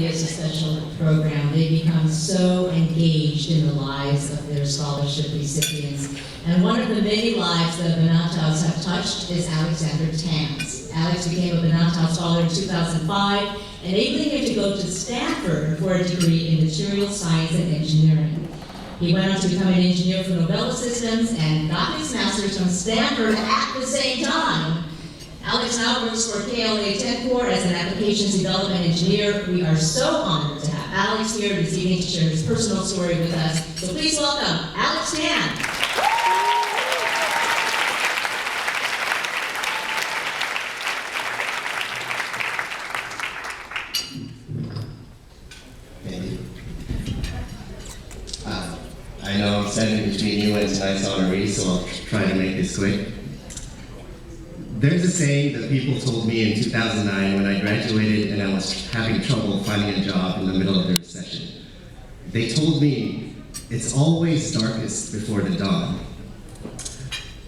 It's a special program. They become so engaged in the lives of their scholarship recipients. And one of the many lives that Banataos have touched is Alexander Tan's. Alex became a Banatao Scholar in 2005, enabling him to go to Stanford for a degree in material science and engineering. He went on to become an engineer for Novella Systems and got his master's from Stanford at the same time. Alex now works for KLA Techcore as an applications development engineer. We are so honored to have Alex here this evening to share his personal story with us. So please welcome Alex Tan. Thank you. I know I'm standing between you and tonight's honoree, so I'll try to make this quick. There's a saying that people told me in 2009 when I graduated and I was having trouble finding a job in the middle of the recession. They told me, it's always darkest before the dawn.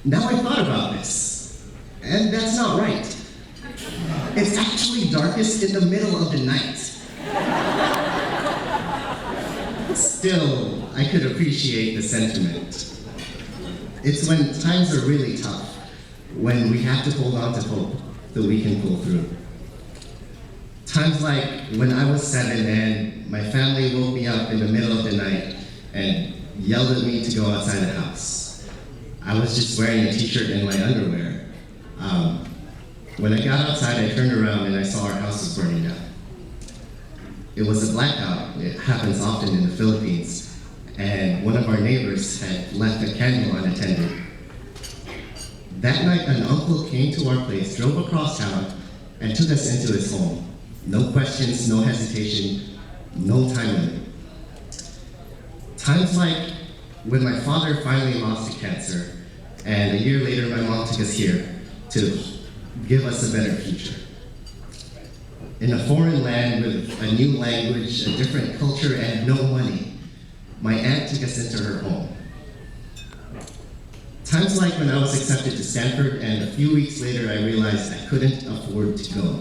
Now I thought about this, and that's not right. It's actually darkest in the middle of the night. Still, I could appreciate the sentiment. It's when times are really tough, when we have to hold on to hope that we can pull through. Times like when I was 7 and my family woke me up in the middle of the night and yelled at me to go outside the house. I was just wearing a t-shirt and my underwear. When I got outside, I turned around and I saw our house was burning down. It was a blackout. It happens often in the Philippines. And one of our neighbors had left a candle unattended. That night, an uncle came to our place, drove across town, and took us into his home. No questions, no hesitation, no time limit. Times like when my father finally lost to cancer, and a year later my mom took us here to give us a better future. In a foreign land with a new language, a different culture, and no money, my aunt took us into her home. Times like when I was accepted to Stanford and a few weeks later I realized I couldn't afford to go.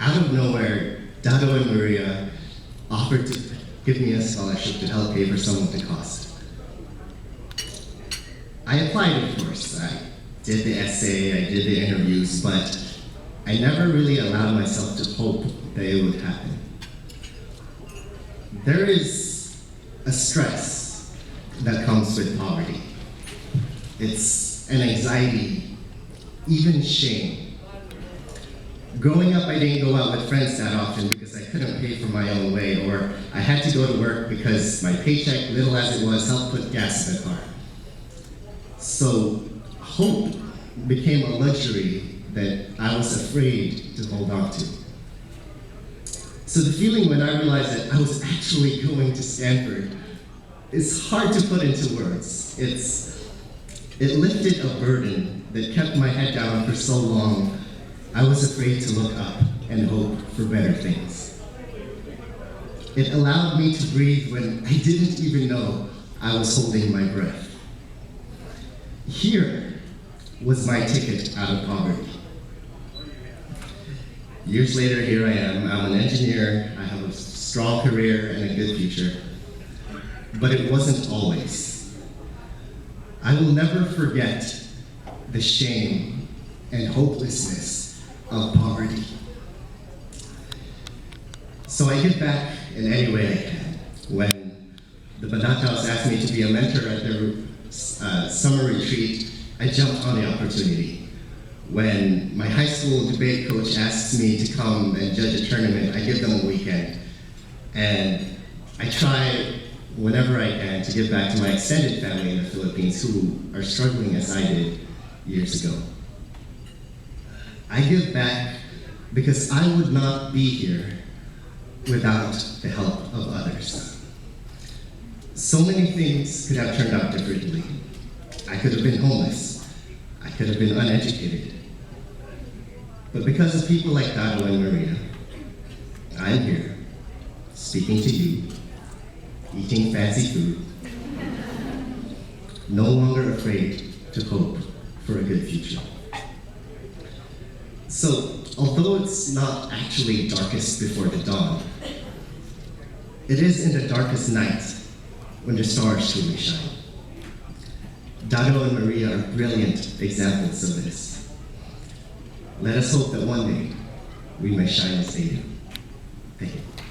Out of nowhere, Dado and Maria offered to give me a scholarship to help pay for some of the cost. I applied, of course. I did the essay, I did the interviews, but I never really allowed myself to hope that it would happen. There is a stress that comes with poverty. It's an anxiety, even shame. Growing up, I didn't go out with friends that often because I couldn't pay for my own way, or I had to go to work because my paycheck, little as it was, helped put gas in the car. So hope became a luxury that I was afraid to hold on to. So the feeling when I realized that I was actually going to Stanford is hard to put into words. It lifted a burden that kept my head down for so long, I was afraid to look up and hope for better things. It allowed me to breathe when I didn't even know I was holding my breath. Here was my ticket out of poverty. Years later, here I am. I'm an engineer, I have a strong career and a good future. But it wasn't always. I will never forget the shame and hopelessness of poverty. So I give back in any way I can. When the Banataos asked me to be a mentor at their summer retreat, I jumped on the opportunity. When my high school debate coach asks me to come and judge a tournament, I give them a weekend. And I try whenever I can to give back to my extended family in the Philippines who are struggling as I did years ago. I give back because I would not be here without the help of others. So many things could have turned out differently. I could have been homeless. I could have been uneducated. But because of people like Dado and Maria, I'm here, speaking to you, eating fancy food, no longer afraid to hope for a good future. So, although it's not actually darkest before the dawn, It is in the darkest night when the stars truly shine. Dado and Maria are brilliant examples of this. Let us hope that one day we may shine as they do. Thank you.